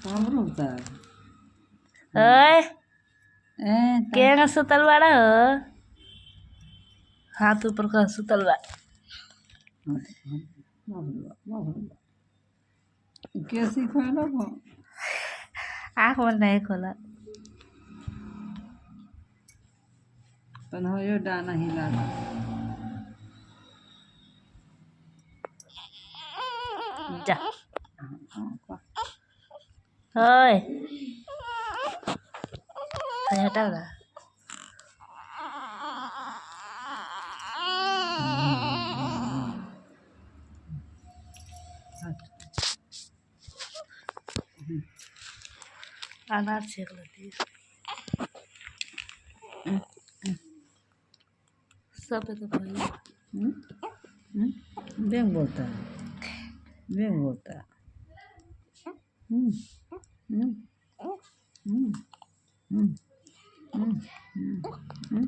कौन बोलता है? ओए ए केंगा सुतल बाड़ा हो? हाथ ऊपर कर सुतल बा। कैसी खाना हो? आँख बंद नहीं खोला। तन्हो डाना हिला दो। जा ओए हटा ना। अनार छेक लेती सब तो भाई बेंग बोलता है, बेंग बोलता है। हम्म हम्म हम्म हम्म हम्म हम्म